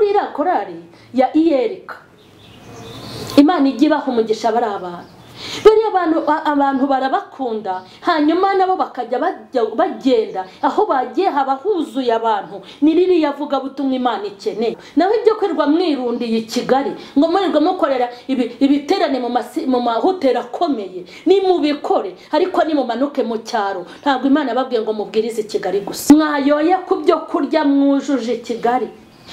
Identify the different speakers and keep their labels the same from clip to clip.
Speaker 1: muri iriya korari ya iyereka Imana ijya ibaha umugisha bari abantu. Bariya abantu barabakunda, hanyuma nabo bakajya bagenda aho bagiye haba huzuye abantu. Ni ririya vuga butumwa Imana ikeneye. Naho ibyo kwirirwa mwirundiye i Kigali ngo murirwa mukorera ibiterane mu mahoteli akomeye, ni mubikore ariko ni mumanuke mu cyaro. Ntabwo Imana yababwiye ngo mubwirize i Kigali gusa. Mwayoye ku byo kurya mwujuje i Kigali,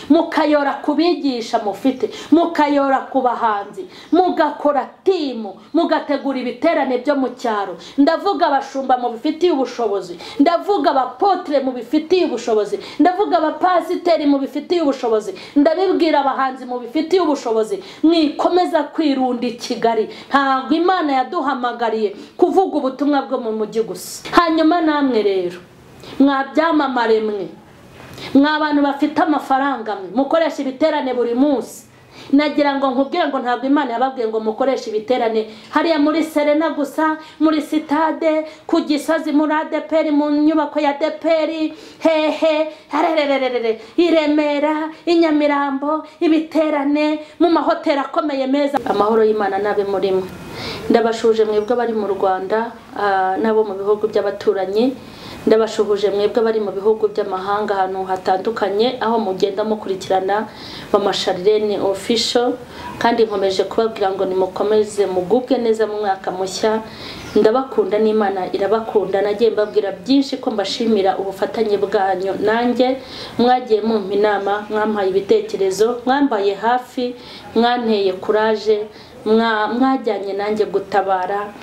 Speaker 1: mukayora kubigisha mufite, mukayora kubahanzi, mugakora timu, mugategura ibiterane byo mu cyaro. Ndavuga abashumba mu bifitiye ubushobozi, ndavuga abapotre mu bifitiye ubushobozi, ndavuga abapasiteri mu bifitiye ubushobozi, ndabibwira abahanzi mu bifitiye ubushobozi. Mwikomeza kwirunda i Kigali. Ntabwo Imana yaduhamagariye kuvuga ubutumwa bwo mu mujyi gusa. Hanyuma namwe rero mwabyamamare mwe, mw'abantu bafite amafaranga mwe mukoresha ibiterane buri munsi. Nagira ngo nkubwire ngo ntabwo Imana yababwiye ngo mukoresha ibiterane hariya muri Serena gusa, muri sitade, ku Gisozi, muri ADPR, mu nyubako ya ADPR, i Remera, i Nyamirambo, ibiterane mu mahoteli akomeye meza. Amahoro y'Imana nabe muri mwe. Ndabashuje mwebwe bari mu Rwanda nabo mu bihugu by'abaturanyi. Ndabashuhuje mwebwe bari mu bihugu by'amahanga hano hatandukanye aho mugenda mukurikirana M.Charlene official, kandi nkomeje kubabwira ngo nimukomeze mugubwe neza mu mwaka mushya. Ndabakunda n'Imana irabakunda. Nagiye mbabwira byinshi ko mbashimira ubufatanye bwanyu nanjye. Mwagiye mumpa inama, mwampaye ibitekerezo, mwambaye hafi, mwanteye courage, mwajyanye nanjye gutabara.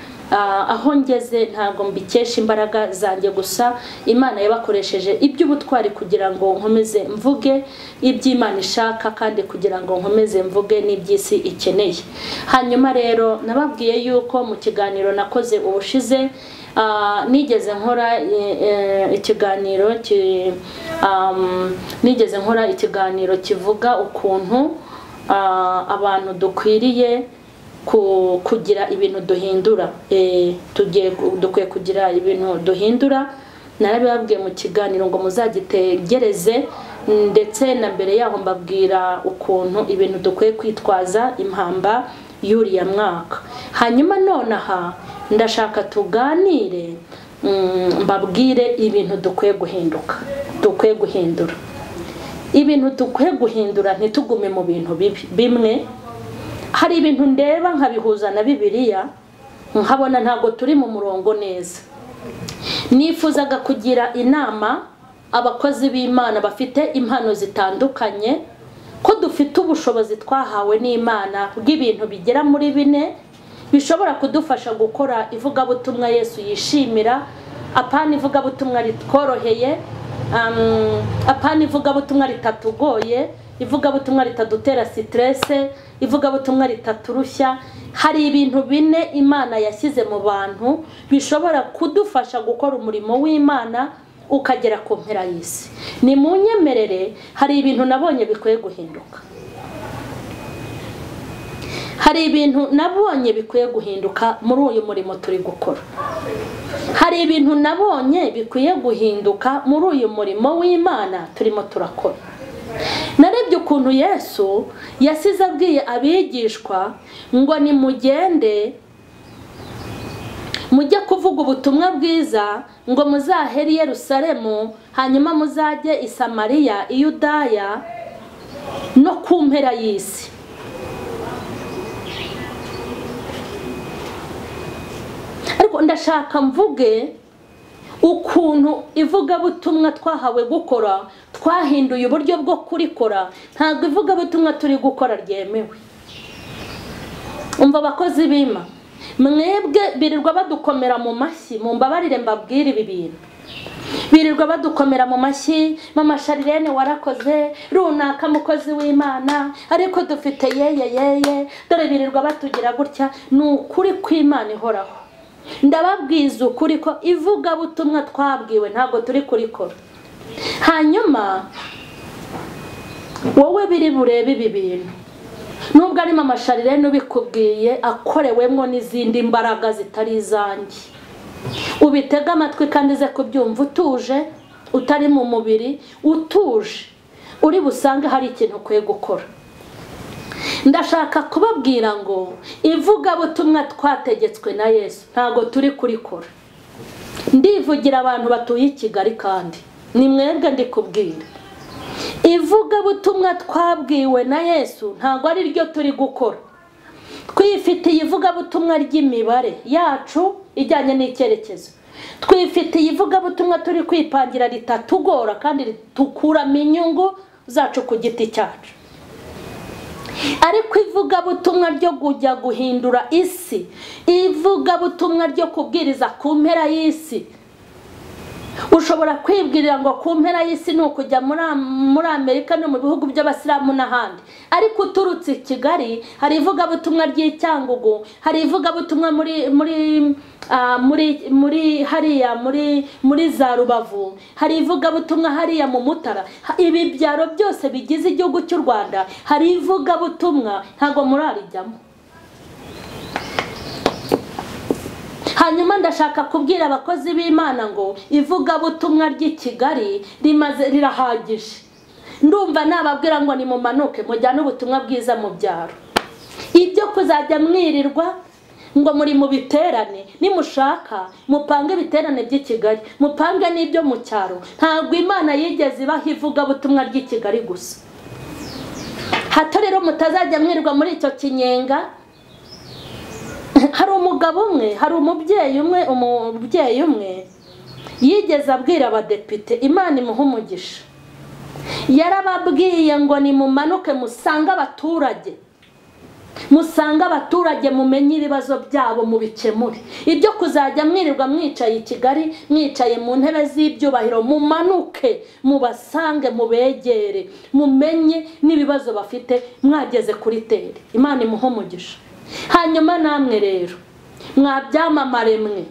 Speaker 1: Aho ngeze ntabwo mbikesha imbaraga zanjye gusa. Imana yabakoresheje iby'ubutwari kugira ngo nkomeze mvuge iby'Imana ishaka, kandi kugira ngo nkomeze mvuge n'iby'isi ikeneye. Hanyuma rero nababwiye yuko mu kiganiro nakoze ubushize nigeze nkora ikiganiro kivuga ukuntu abantu dukwiriye kugira ibintu duhindura. Dukwiye kugira ibintu duhindura. Narabibabwiye mu kiganiro ngo muzagitegereze, ndetse na mbere yaho mbabwira ukuntu ibintu dukwiye kwitwaza impamba y'uriya mwaka. Hanyuma nonaha ndashaka tuganire, mbabwire ibintu dukwiye guhindura. Ibintu dukwiye guhindura, ntitugume mu bintu bimwe. Hari ibintu ndeba nkabihuza na Bibiliya, nkabona ntago turi mu murongo neza. Nifuzaga kugira inama abakozi b'Imana bafite impano zitandukanye ko dufite ubushobozi twahawe n'Imana bw'ibintu bigera muri 4 bishobora kudufasha gukora ivugabutumwa Yesu yishimira. Apana ivugabutumwa ritworoheye, apana ivugabutumwa ritatugoye, ivugabutumwa ritadutera stress, ivugabutumwa ritaturushya. Hari ibintu 4 Imana yashyize mu bantu bishobora kudufasha gukora umurimo w'Imana ukagera ku mpera y'isi. Ni munyemerere, hari ibintu nabonye bikwiye guhinduka. Hari ibintu nabonye bikwiye guhinduka muri uyu murimo turi gukora. Hari ibintu nabonye bikwiye guhinduka muri uyu murimo w'Imana turimo turakora. Narebye ukuntu Yesu yasize abwiye abigishwa ngo ni mugende mujye kuvuga ubutumwa bwiza, ngo muzaheri Yerusalemu, hanyuma muzajye i Samariya, i Yudaya no ku mpera y'isi. Ariko ndashaka mvuge ukuntu ivugabutumwa twahawe gukora twahinduye uburyo bwo kurikora. Ntabwo ivugabutumwa turi gukora ryemewe. Umva abakozi b'Imana, mwebwe birirwa badukomera mu mashyi, mumbabarire mbabwire ibi bintu. Birirwa badukomera mu mashyi, M.Charlene warakoze, runaka mukozi w'Imana, ariko dufite yeye, dore birirwa batugira gutya. Ni ukuri kw'Imana ihoraho. Ndababwiza ukuri ko ivugabutumwa twabwiwe ntabwo turi kurikora. Hanyuma wowe biri burebe ibi bintu, nubwo ari M.Charlene ubikubwiye akorewemo n'izindi mbaraga zitari izanjye, ubitega amatwi kandi ze kubyumva utuje, utari mu mubiri, utuje. uri busange hari ikintu ukwiye gukora. Ndashaka kubabwira ngo ivugabutumwa twategetswe na Yesu ntago turi kurikora. Ndivugira abantu batuye i Kigali kandi ni mwebwe ndi kubwira. Ivugabutumwa twabwiwe na Yesu ntago ari ryo turi gukora. Twifitiye ivugabutumwa ry'imibare yacu ijyanye n'icyerekezo. Twifitiye ivugabutumwa turi kwipangira ritatugora kandi ritukuramo inyungu zacu ku giti cyacu. Ariko ivugabutumwa ryo kujya guhindura isi, ivugabutumwa ryo kubwiriza ku mpera y'isi. Ushobora kwibwirira ngo ku mpera y'isi ni ukujya muri Amerika no mu bihugu by'abasilamu n'ahandi, ariko uturutse i Kigali hari ivugabutumwa ry'Icyangugu, hari ivugabutumwa muri hariya muri za Rubavu, hari ivugabutumwa hariya mu Mutara. Ibi byaro byose bigize igihugu cy'u Rwanda hari ivugabutumwa, ntago murarijyamo. Hanyuma ndashaka kubwira abakozi b'Imana ngo ivugabutumwa ry'i Kigali rirahagije. Ndumva nababwira ngo nimumanuke mujyane ubutumwa bwiza mu byaro. Ibyo kuzajya mwirirwa ngo muri mu biterane, nimushaka mupange ibiterane by'i Kigali, mupange n'ibyo mu cyaro. Ntabwo Imana yigeze ibaha ivugabutumwa ry'i Kigali gusa. Hato rero mutazajya mwirirwa muri icyo kinyenga. Hari umugabo umwe, hari umubyeyi umwe yigeze abwira abadepite, Imana imuha umugisha. Yarababwiye ngo nimumanuke musange abaturage mumenye ibibazo byabo mubikemure. Ibyo kuzajya mwirirwa mwicaye i Kigali, mwicaye mu ntebe z'ibyubahiro, mumanuke mubasange mubegere, mumenye n'ibibazo bafite mwageze kuri tere. Imana imuha umugisha. Hanyuma namwe rero mwabyamamare mwe,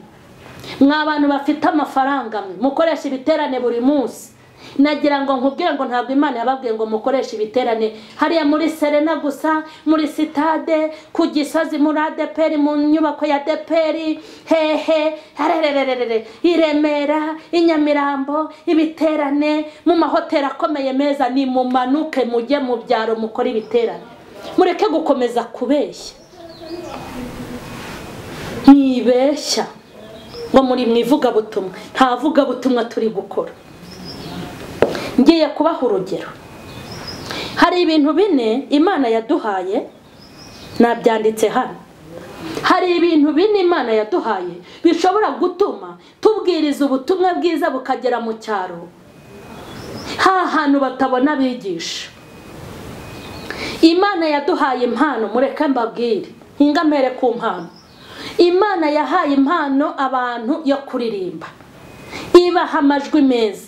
Speaker 1: mwabantu bafite amafaranga mwe mukoresha ibiterane buri munsi. Nagira ngo nkubwire ngo ntabwo Imana yababwiye ngo mukoreshe ibiterane hariya muri Serena gusa, muri sitade, ku Gisozi, muri ADPR, mu nyubako ya ADPR, i Remera, i Nyamirambo, ibiterane mu mahoteli akomeye meza. Ni mumanuke mujye mu byaro mukora ibiterane. Mureke gukomeza kubeshya. Nibeshya ngo muri mwivugabutumwa. Nta vugabutumwa turi gukora. Ngiye kubaha urugero. Hari ibintu bine Imana yaduhaye, nabyanditse hano. Hari ibintu bine Imana yaduhaye bishobora gutuma tubwiriza ubutumwa bwiza bukagera mu cyaro, hantu batabona abigisha. Imana yaduhaye impano. Mureke mbabwire, hingamere ku mpano. Imana yahaye impano abantu yo kuririmba, ibaha amajwi meza.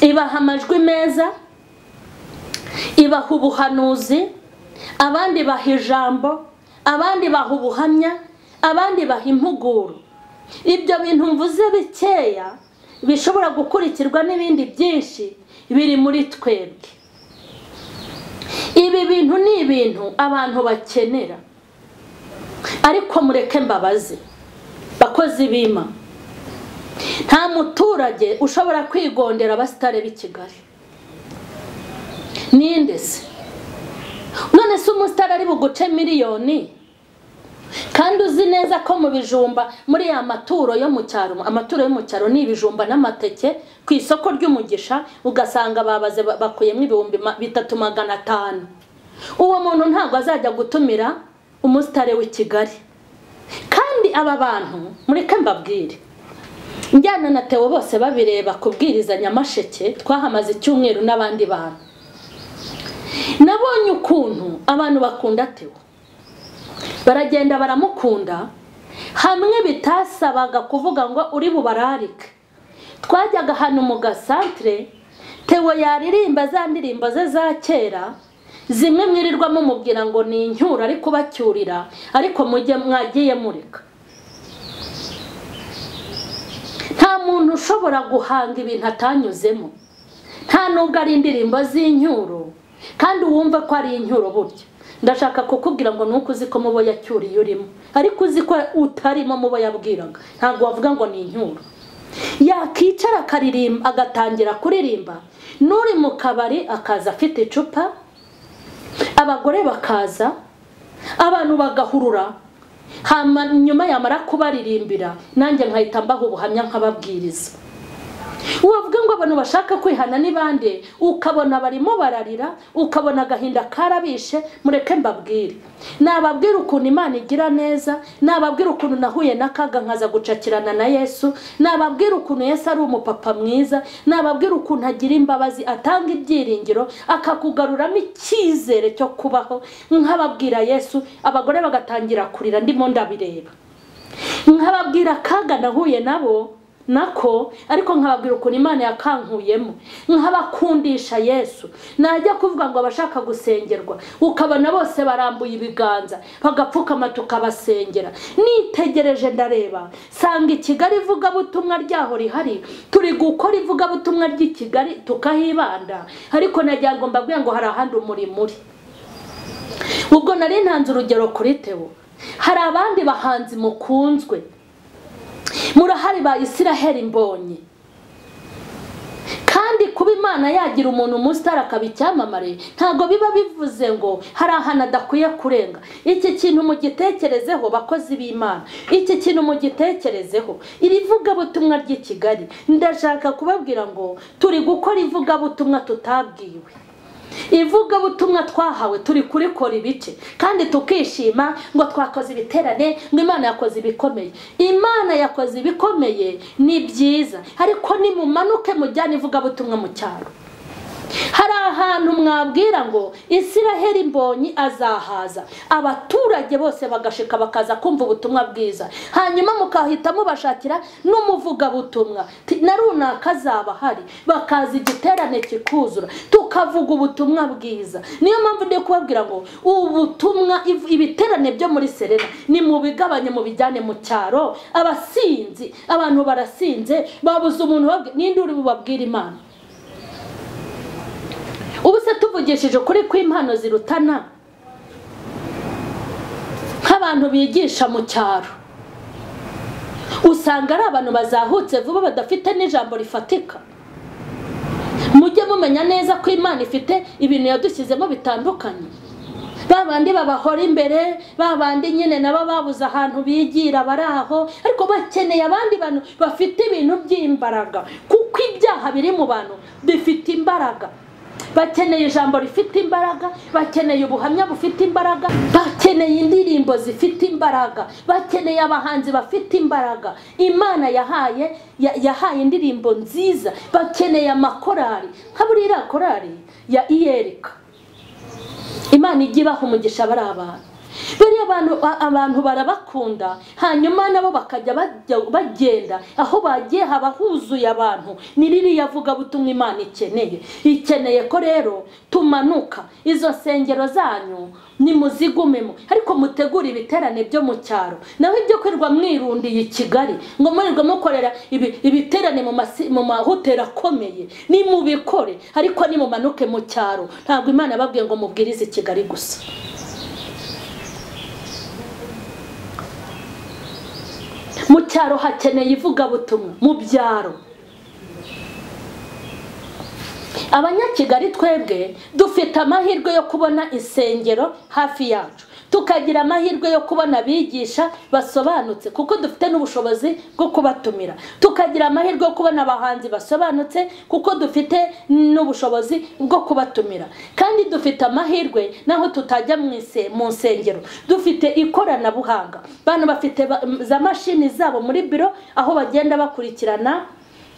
Speaker 1: Ibaha amajwi meza, ibaha ubuhanuzi, abandi baha ijambo, abandi baha ubuhamya, abandi baha impuguro. Ibyo bintu mvuze bikeya bishobora gukurikirwa n'ibindi byinshi biri muri twebwe. Ibi bintu ni ibintu abantu bakenera. Ariko mureke mbabaze bakozi b'Imana, nta muturage ushobora kwigondera abasitare b'i Kigali. Ninde se? None se umusitari ari buguce miliyoni kandi uzi neza ko mu bijumba muri ya maturo yo mu cyaro, amaturo yo mu cyaro ni ibijumba n'amateke ku isoko ry'umugisha ugasanga babaze bakuyemo 3,500. Uwo muntu ntabwo azajya gutumira umusitari w'i Kigali. Kandi aba bantu mureke mbabwire, njyana na Theo bose babireba kubwiriza Nyamasheke, twahamaze icyumweru n'abandi bantu. Nabonye ukuntu abantu bakunda Theo, baragenda baramukunda, hamwe bitasabaga kuvuga ngo uri bubararike. Twajyaga hano mu gasantre, Theo yaririmba za ndirimbo ze za kera, zimwe mwirirwamo mubwira ngo ni incyura ariko bacyurira, ariko mujye mwagiye mureka. Nta muntu ushobora guhanga ibintu atanyuzemo, nta nubwo ari indirimbo z'incyuro kandi wumva ko ari incyuro. Burya ndashaka kukubwira ngo nuko uzi ko mubo yacyuriye urimo, ariko uzi ko utarimo mubo yabwiraga, ntabwo wavuga ngo ni incyuro. yakicara akaririmba, agatangira kuririmba, n'uri mu kabari akaza afite icupa, abagore bakaza, abantu bagahurura, nyuma yamara kubaririmbira nanjye nkahita mbaha ubuhamya nkababwiriza. Uwavuga ngo abantu bashaka kwihana n'ibande, ukabona barimo bararira, ukabona agahinda karabishe, mureke mbabwire. Nababwira ukuntu Imana igira neza, nababwira ukuntu nahuye n'akaga nkaza gucakirana na Yesu, nababwira ukuntu Yesu ari umupapa mwiza, nababwira ukuntu agira imbabazi, atanga ibyiringiro, akakugaruramo icyizere cyo kubaho. Nkababwira Yesu, abagore bagatangira kurira ndimo ndabireba. Nkababwira akaga nahuye nako, ariko nkababwira ukuntu Imana yakankuyemo, nkabakundisha Yesu. Najya kuvuga ngo abashaka gusengerwa, ukabona bose barambuye ibiganza, bagapfukama tukabasengera. Nitegereje ndareba, sanga i Kigali ivugabutumwa ryaho rihari, turi gukora ivugabutumwa ry'i Kigali tukahibanda, ariko nagira ngo mbabwire ngo Harahandi umurimo uri. Ubwo nari ntanze urugero kuri Theo, hari abandi bahanzi mukunzwe, murahari ba Israel mbonye, kandi kuba Imana yagira umuntu umusitari akaba icyamamare ntago biba bivuze ngo hari ahantu adakwiye kurenga. Iki kintu mugitekerezeho bakozi b'Imana, iki kintu mugitekerezeho. Iri vugabutumwa ry'i Kigali ndashaka kubabwira ngo turi gukora ivugabutumwa tutabwiwe, ivugabutumwa twahawe, turi kurikora ibice kandi tukishima ngo twakoze ibiterane, ngo Imana yakoze ibikomeye. Imana yakoze ibikomeye ni byiza, ariko nimumanuke mujyane ivugabutumwa mu cyaro. Hari ahantu mwabwira ngo Israel mbonyi azahaza, abaturage bose bagashika bakaza kumva ubutumwa bwiza, hanyuma mukahita mubashakira n'umuvugabutumwa na runaka azaba hari, bakaza igiterane kikuzura, tukavuga ubutumwa bwiza. Niyo mpamvu ndi kubabwira ngo ubutumwa, ibiterane byo muri Serena ni mu bigabanye mu bijyane mu cyaro. Abasinzi, abantu barasinze, babuze umuntu ninde uri bubabwira Imana. Ubu se tuvugishije kuri kw'impano zirutana, nk'abantu bigisha mu cyaro usanga ari abantu bazahutse vuba badafite n'ijambo rifatika. Mujye mumenya neza ko Imana ifite ibintu yadushyizemo bitandukanye. Babandi babahora imbere, babandi nyine nabo babuze ahantu bigira baraho, ariko bakeneye abandi bantu bafite ibintu by'imbaraga, kuko ibyaha biri mu bantu bifite imbaraga. Bakeneye ijambo rifite imbaraga, bakeneye ubuhamya bufite imbaraga, bakeneye indirimbo zifite imbaraga, bakeneye abahanzi bafite imbaraga. Imana yahaye indirimbo nziza, bakeneye amakorari nka buriya korari ya iyereka. Imana ijya ibaha umugisha bari abantu. Bariya abantu barabakunda, hanyuma nabo bakajya bagenda aho bagiye haba huzuye abantu. Ni ririya vugabutumwa Imana ikeneye ko rero tumanuka izo sengero zanyu nimuzigumemo, ariko mutegura ibiterane byo mu cyaro. Naho ibyo kwirwa mwirundiye i Kigali ngo murirwe mukorera ibiterane mu mahoteli akomeye, ni mubikore, ariko nimumanuke mu cyaro. Ntabwo Imana yababwiye ngo mubwirize i Kigali gusa. Mu cyaro hakeneye ivugabutumwa, mu byaro. Abanyakigali twebwe dufite amahirwe yo kubona insengero hafi yacu, tukagira amahirwe yo kubona abigisha basobanutse kuko dufite n'ubushobozi bwo kubatumira, tukagira amahirwe yo kubona abahanzi basobanutse kuko dufite n'ubushobozi bwo kubatumira, kandi dufite amahirwe naho tutajya mu nsengero dufite ikoranabuhanga. Bano bafite za mashini zabo muri biro aho bagenda bakurikirana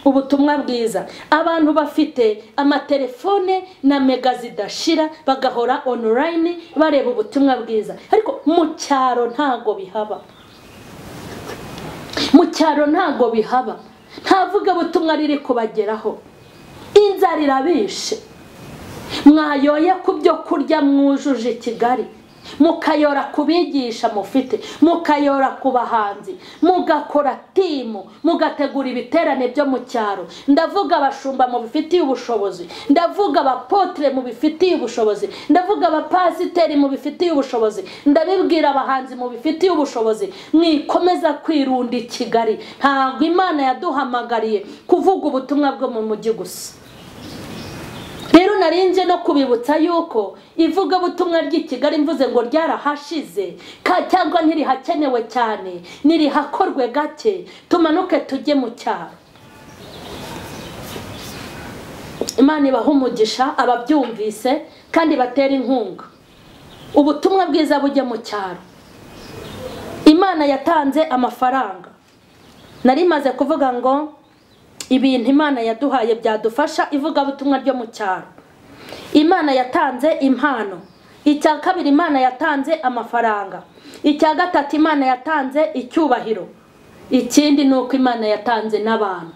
Speaker 1: ubutumwa bwiza. Abantu bafite amatelefone na mega zidashira bagahora online bareba ubutumwa bwiza, ariko mu cyaro ntago bihaba. Mu cyaro ntago bihaba, ntavuga ubutumwa riri kubageraho. Inzara irabishe, mwayoye ku byo kurya mwujuje Kigali, mukayora kubigisha mufite, mukayora ku bahanzi, mugakora timu, mugategura ibiterane byo mu cyaro. Ndavuga abashumba mu bifitiye ubushobozi, ndavuga abapotre mu bifitiye ubushobozi, ndavuga abapasiteri mu bifitiye ubushobozi, ndabibwira abahanzi mu bifitiye ubushobozi. Mwikomeza kwirunda i Kigali. Ntabwo Imana yaduhamagariye kuvuga ubutumwa bwo mu mujyi gusa. Rero narinje no kubibutsa yuko ivuga butumwa ry'i Kigali mvuze ngo ryarahashize cyangwa ntirihakenewe cyane, nirihakorwe gake, tumanuke tujye mu cyaro. Imana ibahe umugisha ababyumvise kandi batera inkunga ubutumwa bwiza bujye mu cyaro. Imana yatanze amafaranga. Nari maze kuvuga ngo ibintu Imana yaduhaye byadufasha ivuga butumwa ryo mu cyaro. Imana yatanze impano. Icya kabiri, Imana yatanze amafaranga. Icya gatatu, Imana yatanze icyubahiro. Ikindi nuko Imana yatanze n'abantu.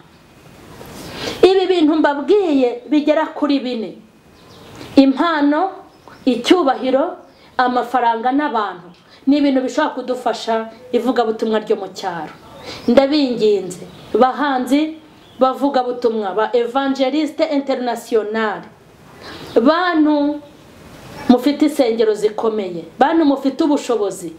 Speaker 1: Ibi bintu mbabwiye bigera kuri 4: impano, icyubahiro, amafaranga n'abantu. Ni ibintu bishobora kudufasha ivuga butumwa ryo mu cyaro. Ndabinginze bahanzi, bavuga butumwa, ba evangeliste international, bantu mufite isengero zikomeye, bantu mufite ubushobozi,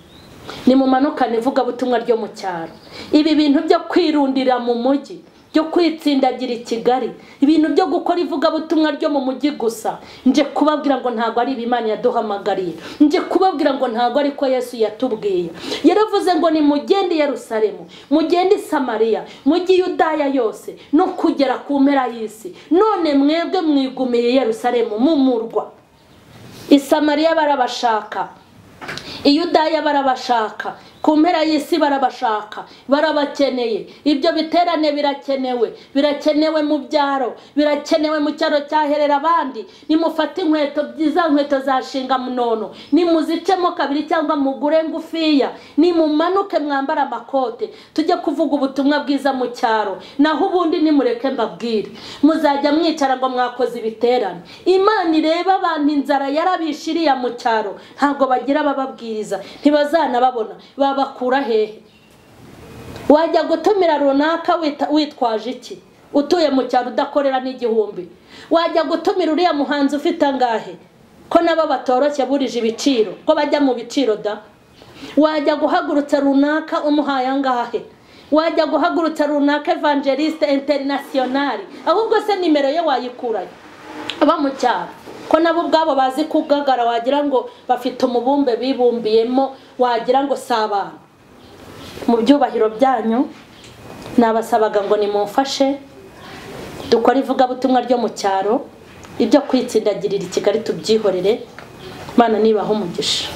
Speaker 1: ni mumanukane ivuga butumwa ryo mu cyaro. Ibi bintu byo kwirundira mu mujyi, byo kwitsindagira i Kigali, ibintu byo gukora ivuga butumwa ryo mu mujyi gusa, nje kubabwira ngo ntago ari Imana yaduhamagariye, nje kubabwira ngo ntago ari ko Yesu yatubwiye. Yaravuze ngo ni mugende Yerusalemu, mugende Samariya, mujyi Yudaya yose no kugera ku mpera y'isi. None mwebwe mwigumiye Yerusalemu mu murwa. I Samariya barabashaka, i Yudaya barabashaka, ku mpera y'isi barabashaka, barabakeneye. Ibyo biterane birakenewe mu byaro, birakenewe mu cyaro cyaherera abandi. Nimufate inkweto byiza, inkweto zashinga munono, nimuzicemo kabiri cyangwa mugure ngufiya, nimumanuke mwambara amakote, tujye kuvuga ubutumwa bwiza mu cyaro. Naho ubundi nimureke mbabwire, muzajya mwicara ngo mwakoze ibiterane. Imana ireba abantu inzara yarabishiriye mu cyaro, ntabwo bagira bababwiriza, ntibazanababona. Bakura hehe? Wajya gutumira runaka witwaje iki? Utuye mu cyaro udakorera n'igihumbi. Wajya gutumira uriya muhanzi ufite angahe? Ko nabo batoroshye burije ibiciro, ko bajya mu biciro da. Wajya guhagurutsa runaka umuhaye angahe? Wajya guhagurutsa runaka evangeliste international, ahubwo se nimero ye wayikurayo aba mu cyaro. Ko nabo ubwabo bazi kugagara, wagira ngo bafite umubumbe bibumbiyemo, wagira ngo sabana. Mu byubahiro byanyu nabasabaga ngo nimumfashe dukora ivuga butumwa ryo mu cyaro, ibyo kwitsindagirira i Kigali tubyihorere. Imana nibahe umugisha.